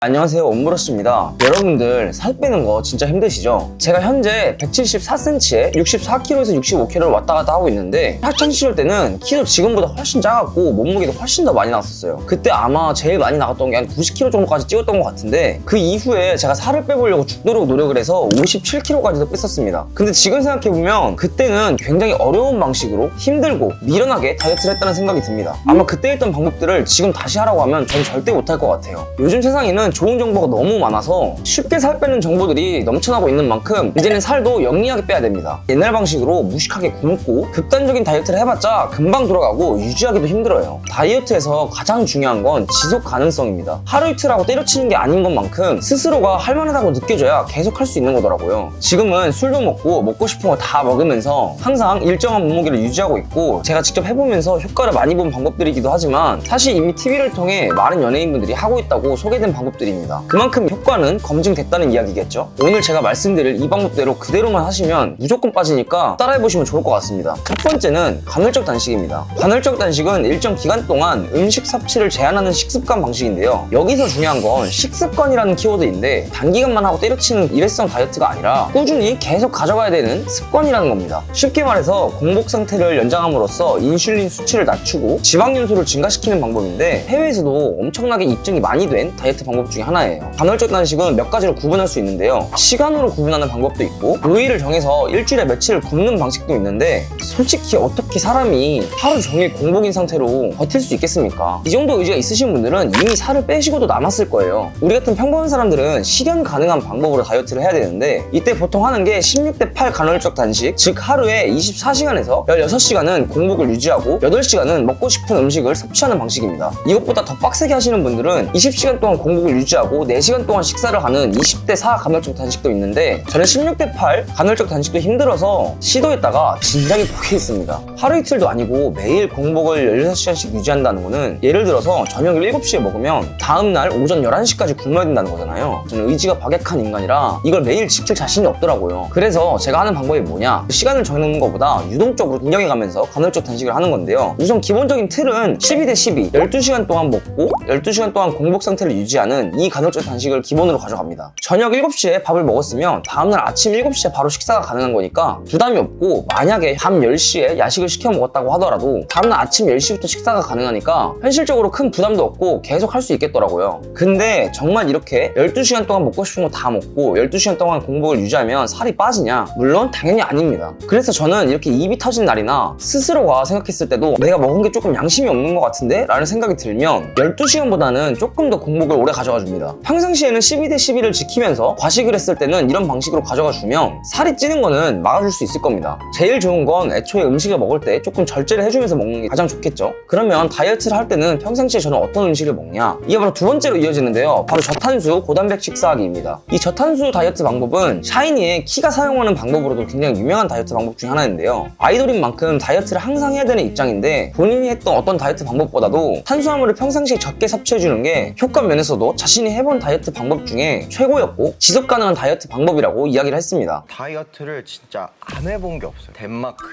안녕하세요, 원브러쉬입니다. 여러분들 살 빼는 거 진짜 힘드시죠? 제가 현재 174cm에 64kg에서 65kg를 왔다 갔다 하고 있는데 학창시절 때는 키도 지금보다 훨씬 작았고 몸무게도 훨씬 더 많이 나왔었어요. 그때 아마 제일 많이 나갔던 게 한 90kg 정도까지 찍었던 것 같은데 그 이후에 제가 살을 빼보려고 죽도록 노력을 해서 57kg까지도 뺐었습니다. 근데 지금 생각해보면 그때는 굉장히 어려운 방식으로 힘들고 미련하게 다이어트를 했다는 생각이 듭니다. 아마 그때 했던 방법들을 지금 다시 하라고 하면 전 절대 못할 것 같아요. 요즘 세상에는 좋은 정보가 너무 많아서 쉽게 살 빼는 정보들이 넘쳐나고 있는 만큼 이제는 살도 영리하게 빼야 됩니다. 옛날 방식으로 무식하게 굶고 극단적인 다이어트를 해봤자 금방 돌아가고 유지하기도 힘들어요. 다이어트에서 가장 중요한 건 지속 가능성입니다. 하루 이틀 하고 때려치는 게 아닌 것만큼 스스로가 할만하다고 느껴져야 계속 할 수 있는 거더라고요. 지금은 술도 먹고 싶은 거 다 먹으면서 항상 일정한 몸무게를 유지하고 있고 제가 직접 해보면서 효과를 많이 본 방법들이기도 하지만 사실 이미 TV를 통해 많은 연예인분들이 하고 있다고 소개된 방법들입니다. 그만큼 효과는 검증됐다는 이야기겠죠. 오늘 제가 말씀드릴 이 방법대로 그대로만 하시면 무조건 빠지니까 따라해보시면 좋을 것 같습니다. 첫 번째는 간헐적 단식입니다. 간헐적 단식은 일정 기간 동안 음식 섭취를 제한하는 식습관 방식인데요. 여기서 중요한 건 식습관이라는 키워드인데 단기간만 하고 때려치는 일회성 다이어트가 아니라 꾸준히 계속 가져가야 되는 습관이라는 겁니다. 쉽게 말해서 공복 상태를 연장함으로써 인슐린 수치를 낮추고 지방 연소를 증가시키는 방법인데 해외에서도 엄청나게 입증이 많이 된 다이어트 방법 중에 하나예요. 간헐적 단식은 몇 가지로 구분할 수 있는데요. 시간으로 구분하는 방법도 있고 요일을 정해서 일주일에 며칠을 굶는 방식도 있는데 솔직히 어떻게 사람이 하루 종일 공복인 상태로 버틸 수 있겠습니까? 이 정도 의지가 있으신 분들은 이미 살을 빼시고도 남았을 거예요. 우리 같은 평범한 사람들은 실현 가능한 방법으로 다이어트를 해야 되는데 이때 보통 하는 게 16대8 간헐적 단식, 즉 하루에 24시간에서 16시간은 공복을 유지하고 8시간은 먹고 싶은 음식을 섭취하는 방식입니다. 이것보다 더 빡세게 하시는 분들은 20시간 동안 공복을 유지하고 4시간 동안 식사를 하는 20대4 간헐적 단식도 있는데 저는 16대8 간헐적 단식도 힘들어서 시도했다가 진작에 포기했습니다. 하루 이틀도 아니고 매일 공복을 16시간씩 유지한다는 거는 예를 들어서 저녁 7시에 먹으면 다음날 오전 11시까지 굶어야 된다는 거잖아요. 저는 의지가 박약한 인간이라 이걸 매일 지킬 자신이 없더라고요. 그래서 제가 하는 방법이 뭐냐, 시간을 정해놓는 것보다 유동적으로 운영해가면서 간헐적 단식을 하는 건데요. 우선 기본적인 틀은 12대12 12시간 동안 먹고 12시간 동안 공복 상태를 유지하는 이 간헐적 단식을 기본으로 가져갑니다. 저녁 7시에 밥을 먹었으면 다음날 아침 7시에 바로 식사가 가능한 거니까 부담이 없고, 만약에 밤 10시에 야식을 시켜 먹었다고 하더라도 다음날 아침 10시부터 식사가 가능하니까 현실적으로 큰 부담도 없고 계속 할 수 있겠더라고요. 근데 정말 이렇게 12시간 동안 먹고 싶은 거 다 먹고 12시간 동안 공복을 유지하면 살이 빠지냐? 물론 당연히 아닙니다. 그래서 저는 이렇게 입이 터진 날이나 스스로가 생각했을 때도 내가 먹은 게 조금 양심이 없는 것 같은데? 라는 생각이 들면 12시간보다는 조금 더 공복을 오래 가져가 줍니다. 평상시에는 12대12를 지키면서 과식을 했을 때는 이런 방식으로 가져가 주면 살이 찌는 거는 막아줄 수 있을 겁니다. 제일 좋은 건 애초에 음식을 먹을 때 조금 절제를 해주면서 먹는 게 가장 좋겠죠. 그러면 다이어트를 할 때는 평상시에 저는 어떤 음식을 먹냐? 이게 바로 두 번째로 이어지는데요. 바로 저탄수 고단백 식사하기입니다. 이 저탄수 다이어트 방법은 샤이니의 키가 사용하는 방법으로도 굉장히 유명한 다이어트 방법 중에 하나인데요. 아이돌인 만큼 다이어트를 항상 해야 되는 입장인데 본인이 했던 어떤 다이어트 방법보다도 탄수화물을 평상시에 적게 섭취해주는 게 효과 면에서도 자신이 해본 다이어트 방법 중에 최고였고 지속 가능한 다이어트 방법이라고 이야기를 했습니다. 다이어트를 진짜 안 해본 게 없어요. 덴마크,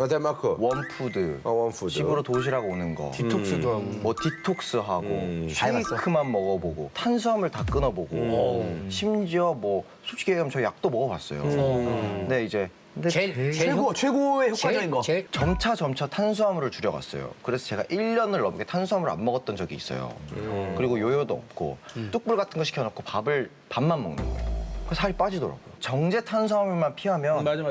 덴마크. 원푸드, 원푸드. 집으로 도시락 오는 거, 디톡스도 하고. 뭐 디톡스하고, 쉐이크만 먹어보고, 탄수화물 다 끊어보고, 심지어 뭐 솔직히 얘기하면 저 약도 먹어봤어요. 근데 이제 최고의 효과적인 거. 점차 점차 탄수화물을 줄여갔어요. 그래서 제가 1년을 넘게 탄수화물을 안 먹었던 적이 있어요. 그리고 요요도 없고 뚝불 같은 거 시켜놓고 밥만 먹는 거예요. 그래서 살이 빠지더라고요. 정제 탄수화물만 피하면 맞아.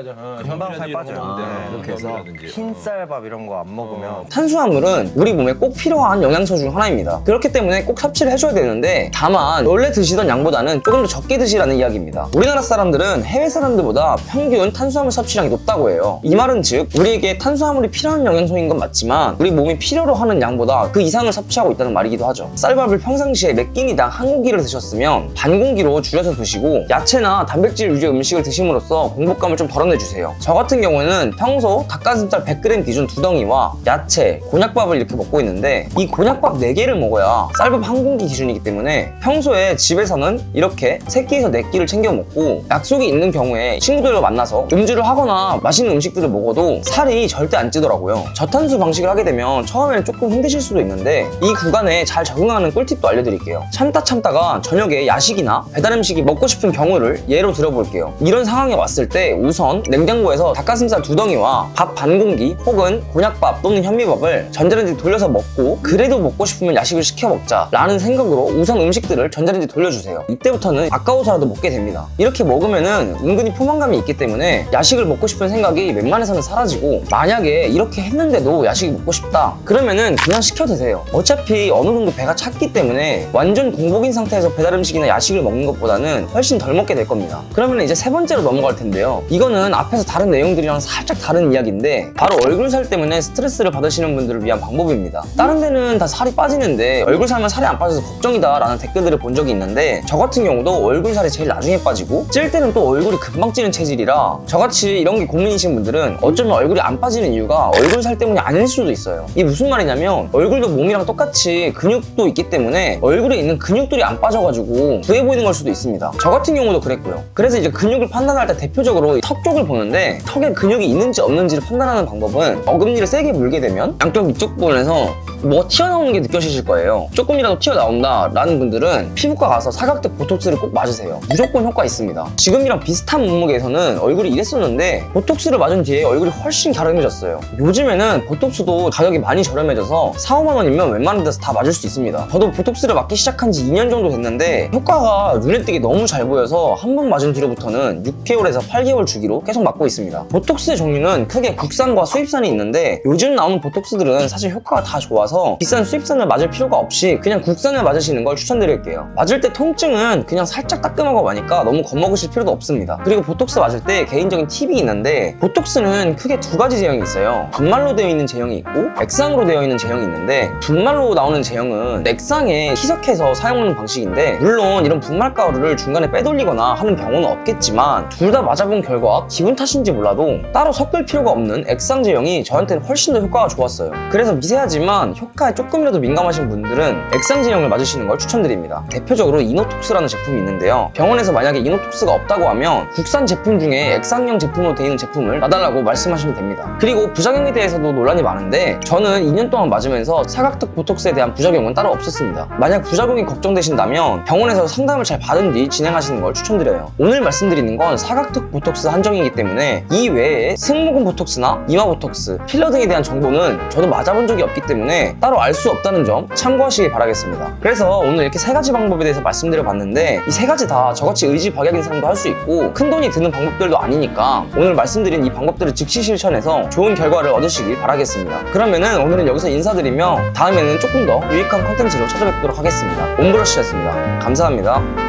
금방 살 빠져요. 이렇게 해서 흰쌀밥 이런 거 안 먹으면 탄수화물은 우리 몸에 꼭 필요한 영양소 중 하나입니다. 그렇기 때문에 꼭 섭취를 해줘야 되는데 다만 원래 드시던 양보다는 조금 더 적게 드시라는 이야기입니다. 우리나라 사람들은 해외 사람들보다 평균 탄수화물 섭취량이 높다고 해요. 이 말은 즉 우리에게 탄수화물이 필요한 영양소인 건 맞지만 우리 몸이 필요로 하는 양보다 그 이상을 섭취하고 있다는 말이기도 하죠. 쌀밥을 평상시에 몇 끼니당 한 공기를 드셨으면 반 공기로 줄여서 드시고 야채나 단백질 위주의 음식을 드심으로써 공복감을 좀 덜어내주세요. 저 같은 경우에는 평소 닭가슴살 100g 기준 2덩이와 야채, 곤약밥을 이렇게 먹고 있는데 이 곤약밥 4개를 먹어야 쌀밥 한 공기 기준이기 때문에 평소에 집에서는 이렇게 3끼에서 4끼를 챙겨 먹고 약속이 있는 경우에 친구들과 만나서 음주를 하거나 맛있는 음식들을 먹어도 살이 절대 안 찌더라고요. 저탄수 방식을 하게 되면 처음에는 조금 힘드실 수도 있는데 이 구간에 잘 적응하는 꿀팁도 알려드릴게요. 참다가 저녁에 야식이나 배달 음식이 먹고 싶은 경우를 예로 들어볼게요. 이런 상황에 왔을 때 우선 냉장고에서 닭가슴살 2덩이와 밥 반 공기 혹은 곤약밥 또는 현미밥을 전자레인지 돌려서 먹고 그래도 먹고 싶으면 야식을 시켜 먹자 라는 생각으로 우선 음식들을 전자레인지 돌려주세요. 이때부터는 아까워서라도 먹게 됩니다. 이렇게 먹으면은 은근히 포만감이 있기 때문에 야식을 먹고 싶은 생각이 웬만해서는 사라지고, 만약에 이렇게 했는데도 야식이 먹고 싶다 그러면은 그냥 시켜 드세요. 어차피 어느 정도 배가 찼기 때문에 완전 공복인 상태에서 배달 음식이나 야식을 먹는 것보다는 훨씬 덜 먹게 될 겁니다. 그러면 이제 세 번째로 넘어갈 텐데요. 이거는 앞에서 다른 내용들이랑 살짝 다른 이야기인데 바로 얼굴살 때문에 스트레스를 받으시는 분들을 위한 방법입니다. 다른 데는 다 살이 빠지는데 얼굴살만 살이 안 빠져서 걱정이다 라는 댓글들을 본 적이 있는데, 저 같은 경우도 얼굴살이 제일 나중에 빠지고 찔 때는 또 얼굴이 금방 찌는 체질이라 저같이 이런 게 고민이신 분들은 어쩌면 얼굴이 안 빠지는 이유가 얼굴살 때문이 아닐 수도 있어요. 이게 무슨 말이냐면 얼굴도 몸이랑 똑같이 근육도 있기 때문에 얼굴에 있는 근육들이 안 빠져가지고 부해 보이는 걸 수도 있습니다. 저 같은 경우도 그랬고요. 그래서 이제 근육을 판단할 때 대표적으로 턱 쪽을 보는데, 턱에 근육이 있는지 없는지를 판단하는 방법은 어금니를 세게 물게 되면 양쪽 이쪽 부분에서 뭐가 튀어나오는 게 느껴지실 거예요. 조금이라도 튀어나온다 라는 분들은 피부과 가서 사각턱 보톡스를 꼭 맞으세요. 무조건 효과 있습니다. 지금이랑 비슷한 몸무게에서는 얼굴이 이랬었는데 보톡스를 맞은 뒤에 얼굴이 훨씬 갸름해졌어요. 요즘에는 보톡스도 가격이 많이 저렴해져서 4, 5만 원이면 웬만한 데서 다 맞을 수 있습니다. 저도 보톡스를 맞기 시작한 지 2년 정도 됐는데 효과가 눈에 띄게 너무 잘 보여서 한 번 맞은 뒤로부터는 6개월에서 8개월 주기로 계속 맞고 있습니다. 보톡스의 종류는 크게 국산과 수입산이 있는데, 요즘 나오는 보톡스들은 사실 효과가 다 좋아서 비싼 수입산을 맞을 필요가 없이 그냥 국산을 맞으시는 걸 추천드릴게요. 맞을 때 통증은 그냥 살짝 따끔하고 마니까 너무 겁먹으실 필요도 없습니다. 그리고 보톡스 맞을 때 개인적인 팁이 있는데, 보톡스는 크게 2가지 제형이 있어요. 분말로 되어 있는 제형이 있고 액상으로 되어 있는 제형이 있는데, 분말로 나오는 제형은 액상에 희석해서 사용하는 방식인데, 물론 이런 분말 가루를 중간에 빼돌리거나 하는 경우는 없겠지만 둘 다 맞아본 결과 기분 탓인지 몰라도 따로 섞을 필요가 없는 액상 제형이 저한테는 훨씬 더 효과가 좋았어요. 그래서 미세하지만 효과에 조금이라도 민감하신 분들은 액상 제형을 맞으시는 걸 추천드립니다. 대표적으로 이노톡스라는 제품이 있는데요. 병원에서 만약에 이노톡스가 없다고 하면 국산 제품 중에 액상형 제품으로 되어 있는 제품을 놔달라고 말씀하시면 됩니다. 그리고 부작용에 대해서도 논란이 많은데, 저는 2년 동안 맞으면서 사각턱 보톡스에 대한 부작용은 따로 없었습니다. 만약 부작용이 걱정되신다면 병원에서 상담을 잘 받은 뒤 진행하시는 걸 추천드려요. 오늘 말씀드리는 건 사각턱 보톡스 한정이기 때문에 이 외에 승모근 보톡스나 이마 보톡스, 필러 등에 대한 정보는 저도 맞아본 적이 없기 때문에 따로 알 수 없다는 점 참고하시길 바라겠습니다. 그래서 오늘 이렇게 3가지 방법에 대해서 말씀드려봤는데, 이 3가지 다 저같이 의지박약인 사람도 할 수 있고 큰 돈이 드는 방법들도 아니니까 오늘 말씀드린 이 방법들을 즉시 실천해서 좋은 결과를 얻으시길 바라겠습니다. 그러면은 오늘은 여기서 인사드리며 다음에는 조금 더 유익한 컨텐츠로 찾아뵙도록 하겠습니다. 온브러쉬였습니다. 감사합니다.